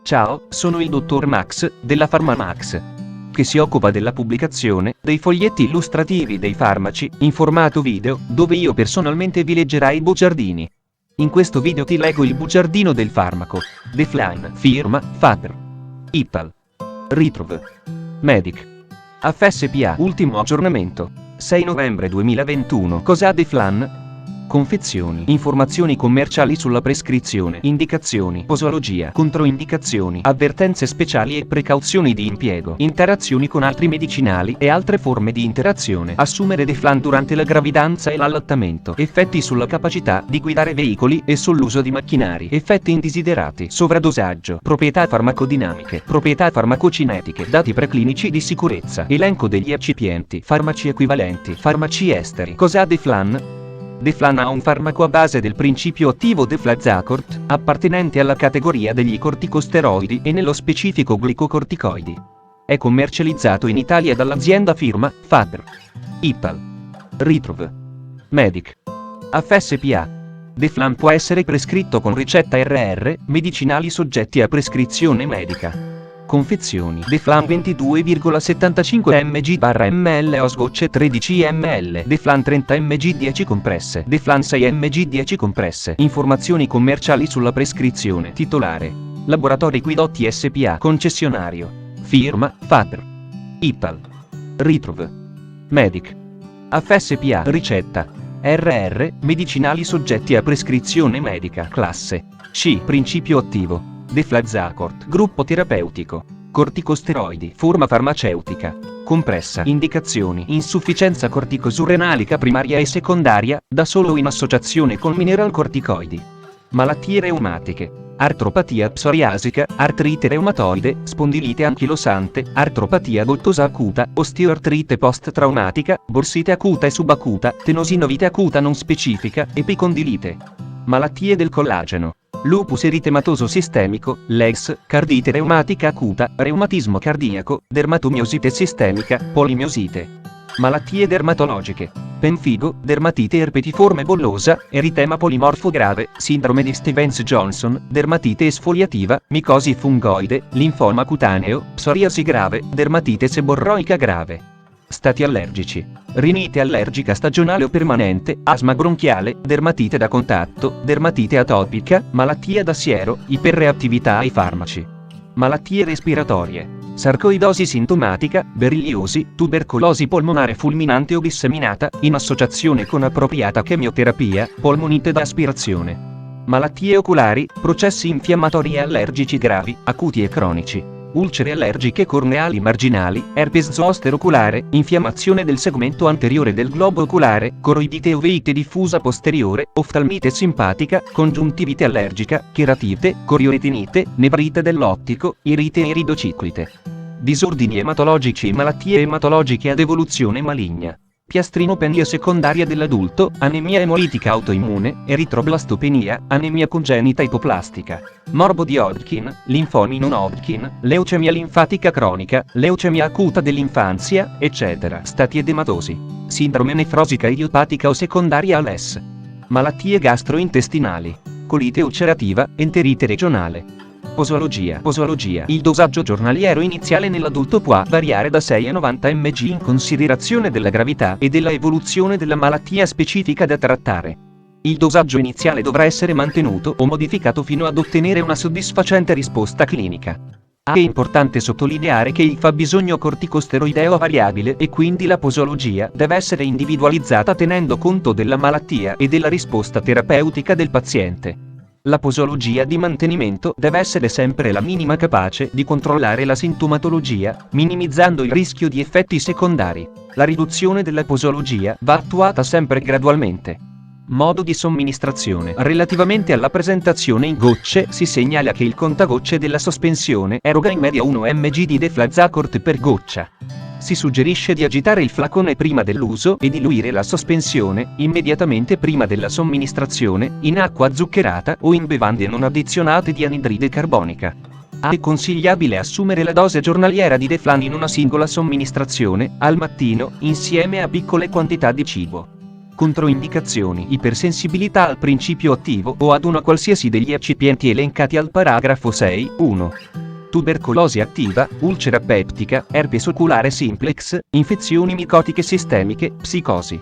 Ciao, sono il dottor Max, della PharmaMax, che si occupa della pubblicazione dei foglietti illustrativi dei farmaci, in formato video, dove io personalmente vi leggerai i bugiardini. In questo video ti leggo il bugiardino del farmaco, Deflan, firma, Faber, Ipal, Ritrov, Medic, FSPA, ultimo aggiornamento, 6 novembre 2021. Cos'ha Deflan? Confezioni, informazioni commerciali sulla prescrizione, indicazioni, posologia, controindicazioni, avvertenze speciali e precauzioni di impiego, interazioni con altri medicinali e altre forme di interazione. Assumere Deflan durante la gravidanza e l'allattamento. Effetti sulla capacità di guidare veicoli e sull'uso di macchinari. Effetti indesiderati. Sovradosaggio. Proprietà farmacodinamiche. Proprietà farmacocinetiche. Dati preclinici di sicurezza. Elenco degli eccipienti. Farmaci equivalenti. Farmaci esteri. Cos'ha Deflan? Deflan ha un farmaco a base del principio attivo deflazacort, appartenente alla categoria degli corticosteroidi e nello specifico glicocorticoidi. È commercializzato in Italia dall'azienda firma Faber, Ipal, Ritrov, Medic, FSPA. Deflan può essere prescritto con ricetta RR, medicinali soggetti a prescrizione medica. Confezioni. Deflan 22,75 mg/ml o sgocce 13 ml. Deflan 30 mg 10 compresse. Deflan 6 mg 10 compresse. Informazioni commerciali sulla prescrizione. Titolare: Laboratori Guidotti SPA. Concessionario: firma Faber, Ipal, Ritrov, Medic, FSPA. Ricetta: RR, medicinali soggetti a prescrizione medica. Classe C. Principio attivo: deflazacort. Gruppo terapeutico: corticosteroidi. Forma farmaceutica: compressa. Indicazioni: insufficienza corticosurrenalica primaria e secondaria, da solo in associazione con mineralcorticoidi. Malattie reumatiche: artropatia psoriasica, artrite reumatoide, spondilite anchilosante, artropatia gottosa acuta, osteoartrite post-traumatica, borsite acuta e subacuta, tenosinovite acuta non specifica, epicondilite. Malattie del collageno: lupus eritematoso sistemico, LEGS, cardite reumatica acuta, reumatismo cardiaco, dermatomiosite sistemica, polimiosite. Malattie dermatologiche: pemfigo, dermatite erpetiforme bollosa, eritema polimorfo grave, sindrome di Stevens-Johnson, dermatite esfoliativa, micosi fungoide, linfoma cutaneo, psoriasi grave, dermatite seborroica grave. Stati allergici: rinite allergica stagionale o permanente, asma bronchiale, dermatite da contatto, dermatite atopica, malattia da siero, iperreattività ai farmaci. Malattie respiratorie: sarcoidosi sintomatica, berilliosi, tubercolosi polmonare fulminante o disseminata, in associazione con appropriata chemioterapia, polmonite da aspirazione. Malattie oculari: processi infiammatori e allergici gravi, acuti e cronici. Ulcere allergiche corneali marginali, herpes zoster oculare, infiammazione del segmento anteriore del globo oculare, coroidite oveite diffusa posteriore, oftalmite simpatica, congiuntivite allergica, cheratite, corioretinite, nevrite dell'ottico, irite iridociclite. Disordini ematologici e malattie ematologiche ad evoluzione maligna: piastrinopenia secondaria dell'adulto, anemia emolitica autoimmune, eritroblastopenia, anemia congenita ipoplastica, morbo di Hodgkin, linfomi non Hodgkin, leucemia linfatica cronica, leucemia acuta dell'infanzia, eccetera. Stati edematosi: sindrome nefrosica idiopatica o secondaria ALS. Malattie gastrointestinali: colite ulcerativa, enterite regionale. Posologia. Il dosaggio giornaliero iniziale nell'adulto può variare da 6 a 90 mg in considerazione della gravità e della evoluzione della malattia specifica da trattare. Il dosaggio iniziale dovrà essere mantenuto o modificato fino ad ottenere una soddisfacente risposta clinica. È importante sottolineare che il fabbisogno corticosteroideo è variabile e quindi la posologia deve essere individualizzata tenendo conto della malattia e della risposta terapeutica del paziente. La posologia di mantenimento deve essere sempre la minima capace di controllare la sintomatologia, minimizzando il rischio di effetti secondari. La riduzione della posologia va attuata sempre gradualmente. Modo di somministrazione. Relativamente alla presentazione in gocce, si segnala che il contagocce della sospensione eroga in media 1 mg di deflazacort per goccia. Si suggerisce di agitare il flacone prima dell'uso e diluire la sospensione, immediatamente prima della somministrazione, in acqua zuccherata o in bevande non addizionate di anidride carbonica. È consigliabile assumere la dose giornaliera di Deflan in una singola somministrazione, al mattino, insieme a piccole quantità di cibo. Controindicazioni: ipersensibilità al principio attivo o ad una qualsiasi degli eccipienti elencati al paragrafo 6, 1. Tubercolosi attiva, ulcera peptica, herpes oculare simplex, infezioni micotiche sistemiche, psicosi.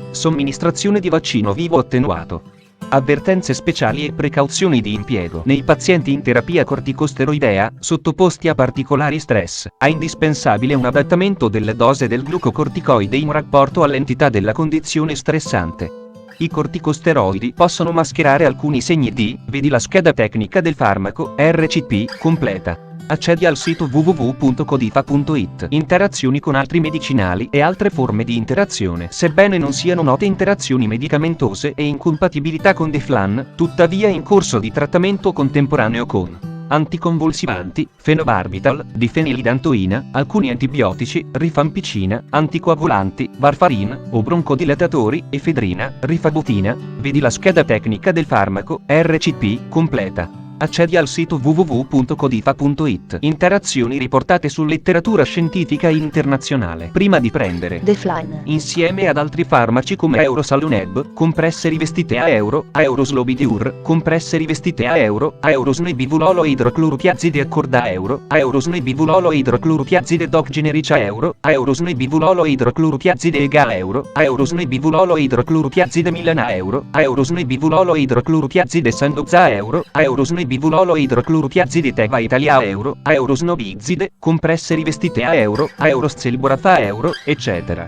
Somministrazione di vaccino vivo attenuato. Avvertenze speciali e precauzioni di impiego. Nei pazienti in terapia corticosteroidea, sottoposti a particolari stress, è indispensabile un adattamento della dose del glucocorticoide in rapporto all'entità della condizione stressante. I corticosteroidi possono mascherare alcuni segni di, vedi la scheda tecnica del farmaco, RCP, completa. Accedi al sito www.codifa.it. Interazioni con altri medicinali e altre forme di interazione. Sebbene non siano note interazioni medicamentose e incompatibilità con Deflan, tuttavia è in corso di trattamento contemporaneo con anticonvulsivanti, fenobarbital, difenilidantoina, alcuni antibiotici, rifampicina, anticoagulanti, varfarin, o broncodilatatori, efedrina, rifabutina. Vedi la scheda tecnica del farmaco, RCP, completa. Accedi al sito www.codifa.it. Interazioni riportate su letteratura scientifica internazionale. Prima di prendere Deflan insieme ad altri farmaci come Eurosaluneb, compresse rivestite a euro, Euroslobidur, compresse rivestite a euro, Eurosnebivulolo idroclorotiazide accorda a euro, Eurosnebivulolo idroclorotiazide doc generici a euro, Eurosnebivulolo idroclorotiazide ega a euro, Eurosnebivulolo idroclorotiazide milana a euro, Eurosnebivulolo idroclorotiazide sandoza a euro, Eurosnebivulolo idroclorotiazide teva italia a euro, Eurosnobizide, compresse rivestite a euro, Euroscelboraf a euro, eccetera.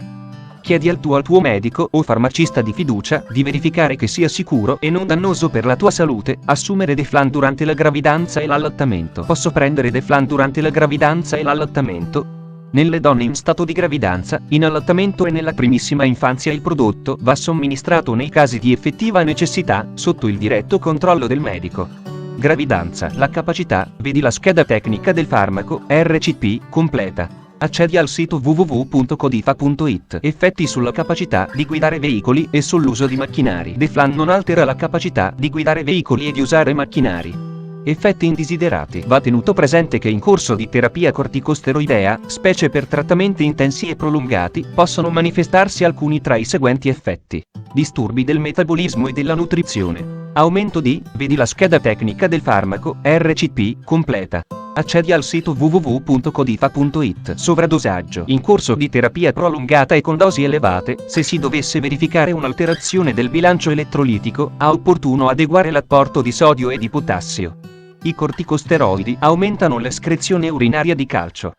Chiedi al tuo medico o farmacista di fiducia di verificare che sia sicuro e non dannoso per la tua salute assumere Deflan durante la gravidanza e l'allattamento. Posso prendere Deflan durante la gravidanza e l'allattamento? Nelle donne in stato di gravidanza, in allattamento e nella primissima infanzia il prodotto va somministrato nei casi di effettiva necessità, sotto il diretto controllo del medico. Gravidanza. La capacità, vedi la scheda tecnica del farmaco, RCP, completa. Accedi al sito www.codifa.it. Effetti sulla capacità di guidare veicoli e sull'uso di macchinari. Deflan non altera la capacità di guidare veicoli e di usare macchinari. Effetti indesiderati. Va tenuto presente che in corso di terapia corticosteroidea, specie per trattamenti intensi e prolungati, possono manifestarsi alcuni tra i seguenti effetti: disturbi del metabolismo e della nutrizione. Aumento di, vedi la scheda tecnica del farmaco, RCP, completa. Accedi al sito www.codifa.it. Sovradosaggio. In corso di terapia prolungata e con dosi elevate, se si dovesse verificare un'alterazione del bilancio elettrolitico, è opportuno adeguare l'apporto di sodio e di potassio. I corticosteroidi aumentano l'escrezione urinaria di calcio.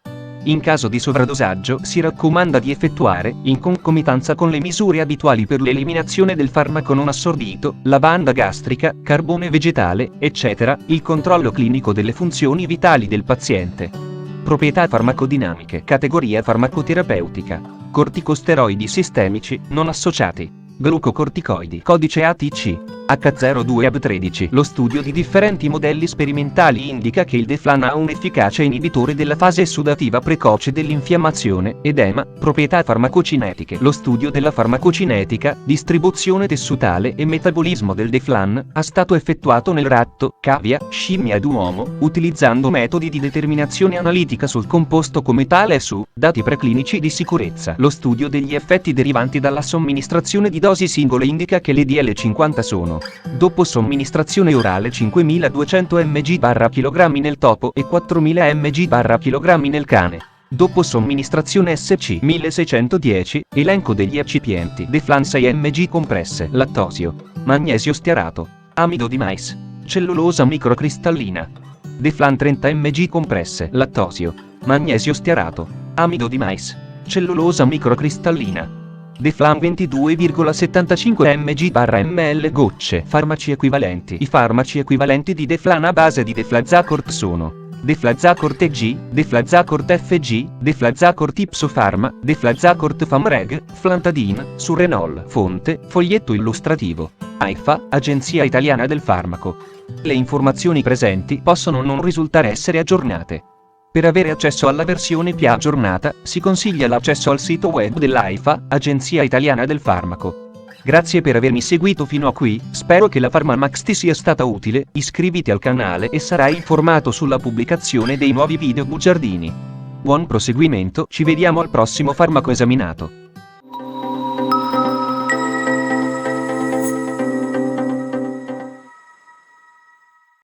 In caso di sovradosaggio si raccomanda di effettuare, in concomitanza con le misure abituali per l'eliminazione del farmaco non assorbito, lavanda gastrica, carbone vegetale, eccetera, il controllo clinico delle funzioni vitali del paziente. Proprietà farmacodinamiche. Categoria farmacoterapeutica. Corticosteroidi sistemici, non associati. Glucocorticoidi. Codice ATC. H02AB13. Lo studio di differenti modelli sperimentali indica che il Deflan ha un efficace inibitore della fase sudativa precoce dell'infiammazione, edema, proprietà farmacocinetiche. Lo studio della farmacocinetica, distribuzione tessutale e metabolismo del Deflan è stato effettuato nel ratto, cavia, scimmia ed uomo, utilizzando metodi di determinazione analitica sul composto come tale e su dati preclinici di sicurezza. Lo studio degli effetti derivanti dalla somministrazione di dosi singole indica che le DL50 sono dopo somministrazione orale 5200 mg/kg nel topo e 4000 mg/kg nel cane. Dopo somministrazione SC 1610, elenco degli eccipienti. Deflan 6 mg compresse, lattosio, magnesio stearato, amido di mais, cellulosa microcristallina. Deflan 30 mg compresse, lattosio, magnesio stearato, amido di mais, cellulosa microcristallina. Deflan 22,75 mg/ml gocce. Farmaci equivalenti. I farmaci equivalenti di Deflan a base di Deflazacort sono Deflazacort EG, Deflazacort FG, Deflazacort Ipsofarma, Deflazacort Famreg, Flantadin, Surrenol. Fonte, foglietto illustrativo. AIFA, Agenzia Italiana del Farmaco. Le informazioni presenti possono non risultare essere aggiornate. Per avere accesso alla versione più aggiornata, si consiglia l'accesso al sito web dell'AIFA, Agenzia Italiana del Farmaco. Grazie per avermi seguito fino a qui, spero che la PharmaMax ti sia stata utile, iscriviti al canale e sarai informato sulla pubblicazione dei nuovi video bugiardini. Buon proseguimento, ci vediamo al prossimo farmaco esaminato.